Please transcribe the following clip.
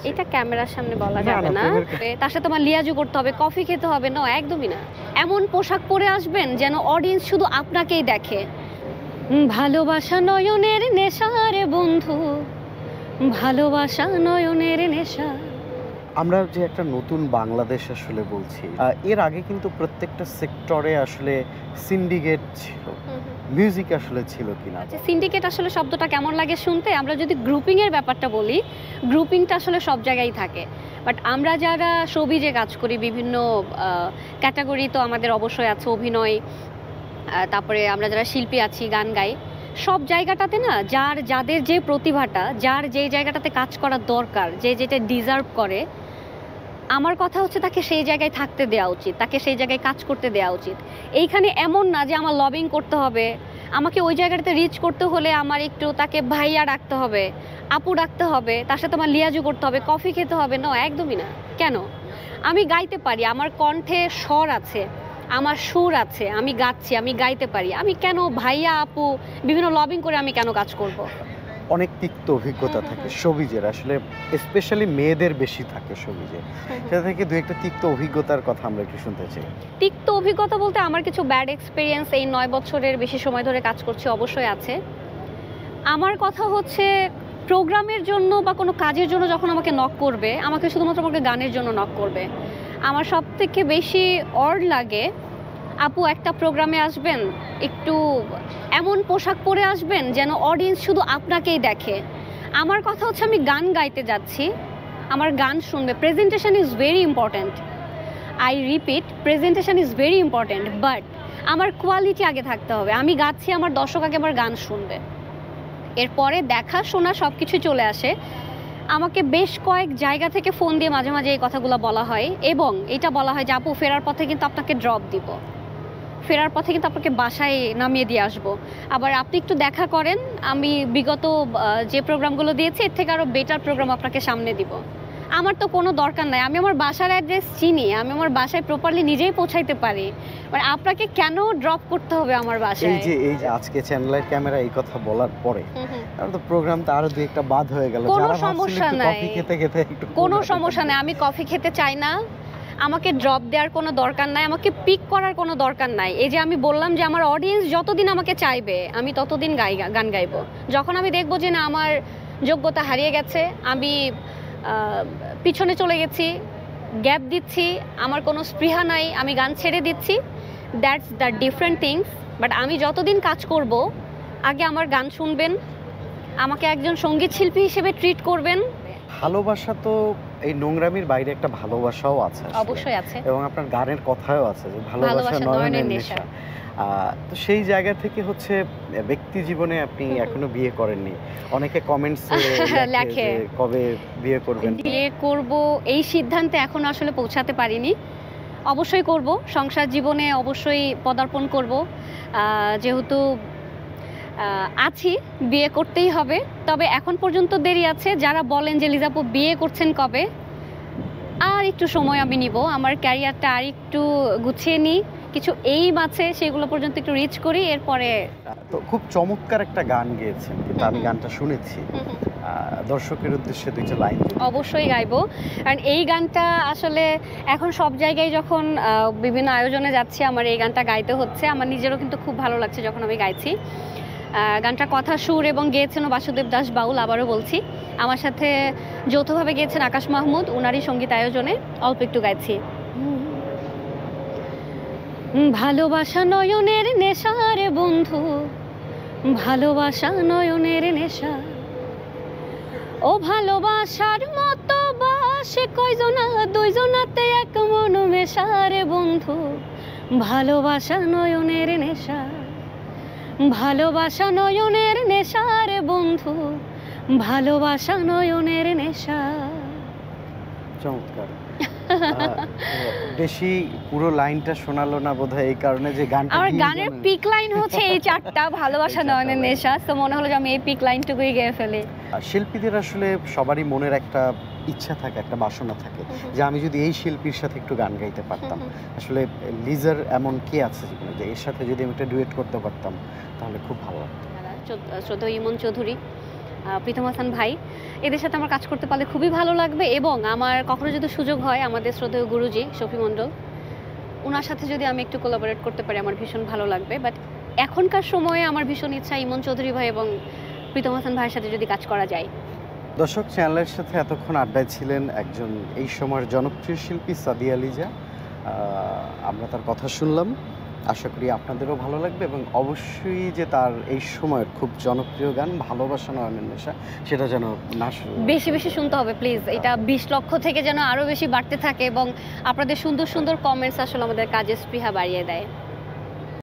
এটা ক্যামেরার সামনে বলা না, যাবে না, না। তার সাথে তোমার লিয়াজু করতে হবে, কফি খেতে হবে, না একদমই না। এমন পোশাক পরে আসবেন যেন অডিয়েন্স শুধু আপনাকেই দেখে। ভালোবাসা নয়নের নেশা রে বন্ধু, ভালোবাসা নয়নের নেশা। আমরা যে একটা নতুন বাংলাদেশ আসলে বলছি, এর আগে কিন্তু প্রত্যেকটা সেক্টরে আসলে সিন্ডিকেট ছিল, মিউজিক আসলে ছিল কিনা? আচ্ছা, সিন্ডিকেট আসলে শব্দটা কেমন লাগে শুনতে? আমরা যদি গ্রুপিং এর ব্যাপারটা বলি, গ্রুপিংটা আসলে সব জায়গায় থাকে, বাট আমরা যারা শোবিজে কাজ করি বিভিন্ন ক্যাটাগরি তো আমাদের অবশ্যই আছে, অভিনয়, তারপরে আমরা যারা শিল্পী আছি, গান গাই, সব জায়গাটাতে না যাদের যে প্রতিভাটা, যার যে জায়গাটাতে কাজ করার দরকার, যে যেটা ডিজার্ভ করে, আমার কথা হচ্ছে তাকে সেই জায়গায় থাকতে দেওয়া উচিত, তাকে সেই জায়গায় কাজ করতে দেওয়া উচিত। এইখানে এমন না যে আমার লবিং করতে হবে, আমাকে ওই জায়গাটাতে রিচ করতে হলে আমার একটু তাকে ভাইয়া ডাকতে হবে, আপু ডাকতে হবে, তার সাথে আমার লিয়াজু করতে হবে, কফি খেতে হবে, না একদমই না। কেন? আমি গাইতে পারি, আমার কণ্ঠে স্বর আছে, আমার সুর আছে, আমি গাচ্ছি, আমি গাইতে পারি, আমি কেন ভাইয়া আপু বিভিন্ন লবিং করে আমি কেন কাজ করব? অনেক তিক্ত অভিজ্ঞতা থাকে শোবিজের, আসলে স্পেশালি মেয়েদের বেশি থাকে শোবিজে। সেটা থেকে দু একটা তিক্ত অভিজ্ঞতার কথা আমরা একটু শুনতে চাই। তিক্ত অভিজ্ঞতা বলতে আমার কিছু ব্যাড এক্সপিরিয়েন্স এই 9 বছরের বেশি সময় ধরে কাজ করছি অবশ্যই আছে। আমার কথা হচ্ছে প্রোগ্রামের জন্য বা কোনো কাজের জন্য যখন আমাকে নক করবে, আমাকে শুধুমাত্র আমাকে গানের জন্য নক করবে। আমার সব থেকে বেশি অড লাগে, আপু একটা প্রোগ্রামে আসবেন, একটু এমন পোশাক পরে আসবেন যেন অডিয়েন্স শুধু আপনাকেই দেখে। আমার কথা হচ্ছে আমি গান গাইতে যাচ্ছি, আমার গান শুনবে। Presentation is very important, I repeat, presentation is very important, but আমার কোয়ালিটি আগে থাকতে হবে। আমি গাচ্ছি, আমার দর্শক আগে আমার গান শুনবে, এরপরে দেখা শোনা সব কিছু চলে আসে। আমাকে বেশ কয়েক জায়গা থেকে ফোন দিয়ে মাঝে মাঝে এই কথাগুলো বলা হয়, এবং এটা বলা হয় যে আপু ফেরার পথে কিন্তু আপনাকে ড্রপ দিব, ফেরার পথে কিন্তু আপনাকে বাসায় নামিয়ে দিয়ে আসবো, আবার আপনি একটু দেখা করেন, আমি বিগত যে প্রোগ্রামগুলো দিয়েছি এর থেকে আরও বেটার প্রোগ্রাম আপনাকে সামনে দিব। আমার তো কোনো দরকার নাই, আমি আমার বাসার অ্যাড্রেস চিনি, আমি আমার বাসায় প্রপারলি নিজেই পৌঁছাইতে পারি, মানে আপনাকে কেন ড্রপ করতে হবে আমার বাসায়? এই যে আজকে চ্যানেলের ক্যামেরা এই কথা বলার পরে তো প্রোগ্রামটা আরো দুই একটা বাদ হয়ে গেল। কোনো সমস্যা নাই, কফি খেতে খেতে একটু কোনো সমস্যা নাই, আমি কফি খেতে চাই না, আমাকে ড্রপ দেওয়ার কোনো দরকার নাই, আমাকে পিক করার কোনো দরকার নাই। এই যে আমি বললাম যে আমার অডিয়েন্স যতদিন আমাকে চাইবে আমি ততদিন গান গাইবো। যখন আমি দেখবো যে না আমার যোগ্যতা হারিয়ে গেছে, আমি পিছনে চলে গেছি, গ্যাপ দিচ্ছি, আমার কোনো স্পৃহা নাই, আমি গান ছেড়ে দিচ্ছি, that's the different things. But আমি যতদিন কাজ করব, আগে আমার গান শুনবেন, আমাকে একজন সঙ্গীত শিল্পী হিসেবে ট্রিট করবেন। ভালোবাসা তো এই নোংরামির বাইরে একটা ভালোবাসাও আছে, অবশ্যই আছে, এবং আপনার গানের কথাও আছে যে ভালোবাসা নয়নের নেশা। তো সেই জায়গা থেকে হচ্ছে ব্যক্তি জীবনে আপনি এখনো বিয়ে করেননি, অনেকে কমেন্টস লেখে কবে বিয়ে করবেন। বিয়ে করব এই সিদ্ধান্তে এখন আসলে পৌঁছাতে পারিনি, অবশ্যই করব, সংসার জীবনে অবশ্যই পদার্পণ করব, যেহেতু আছি, বিয়ে করতেই হবে। তবে এখন পর্যন্ত দেরি আছে। যারা বলেন যে লিজাপু বিয়ে করছেন কবে, আর একটু সময় আমি নিব, আমার ক্যারিয়ারটা আর একটু গুছিয়ে নিই, কিছু এইম আছে সেগুলো পর্যন্ত একটু রিচ করি, এরপরে। তো খুব চমৎকার একটা গান গেয়েছেন, কিন্তু আমি গানটা শুনেছি, দর্শকের উদ্দেশ্যে দুইটা লাইন অবশ্যই গাইবো। কারণ এই গানটা আসলে এখন সব জায়গায় যখন বিভিন্ন আয়োজনে যাচ্ছি আমার এই গানটা গাইতে হচ্ছে, আমার নিজেরও কিন্তু খুব ভালো লাগছে যখন আমি গাইছি। গানটা কথা, সুর এবং গেয়েছেন বাসুদেব দাস বাউল। আবারও বলছি, আমার সাথে যৌথভাবে গেয়েছেন আকাশ মাহমুদ, ওনারই সঙ্গীত আয়োজনে। অল্প একটু গাইছি। ভালোবাসা নয়নের নেশা রে বন্ধু, ভালোবাসা নয়নের নেশা, ও ভালোবাসার মতো বাসে কয়জনা, দুইজনাতে এক মন মেশা রে বন্ধু, ভালোবাসা নয়নের নেশা, ভালোবাসা নয়নের নেশা রে বন্ধু, ভালোবাসা নয়নের নেশা। চমৎকার। বেশি পুরো লাইনটা শোনালো না বোধহয়, এই কারণে যে গানটা, আমার গানের পিক লাইন হচ্ছে এই চারটা, ভালোবাসা নয়নের নেশা, তো মনে হলো যে আমি এই পিক লাইনটুকুই গেয়ে ফেলি। শিল্পীদের আসলে সবারই মনের একটা ইচ্ছা থাকে, একটা বাসনা থাকে যে আমি যদি এই শিল্পীর সাথে একটু গান গাইতে পারতাম। আসলে লিজার এমন কে আছে জীবনে যে এর সাথে যদি আমি একটা ডুয়েট করতে পারতাম তাহলে খুব ভালো লাগতো? শ্রদ্ধেয় ইমন চৌধুরী, প্রীতম হাসান ভাই, এদের সাথে আমার কাজ করতে পারলে খুবই ভালো লাগবে। এবং আমার কখনো যদি সুযোগ হয় আমাদের শ্রদ্ধেয় গুরুজি শফি মণ্ডল, ওনার সাথে যদি আমি একটু কোলাবোরেট করতে পারি আমার ভীষণ ভালো লাগবে। বাট এখনকার সময়ে আমার ভীষণ ইচ্ছা ইমন চৌধুরী ভাই এবং প্রীতম হাসান ভাইয়ের সাথে যদি কাজ করা যায়। দর্শক, চ্যানেলের সাথে এতক্ষণ আড্ডায় ছিলেন একজন এই সময়ের জনপ্রিয় শিল্পী সাদিয়া লিজা। আমরা তার কথা শুনলাম, আশা করি আপনাদেরও ভালো লাগবে এবং অবশ্যই যে তার এই সময়ের খুব জনপ্রিয় গান ভালোবাসা নয়নের নেশা সেটা যেন না বেশি বেশি শুনতে হবে প্লিজ। এটা 20 লক্ষ থেকে যেন আরও বেশি বাড়তে থাকে এবং আপনাদের সুন্দর সুন্দর কমেন্টস আসলে আমাদের কাজের স্পৃহা বাড়িয়ে দেয়।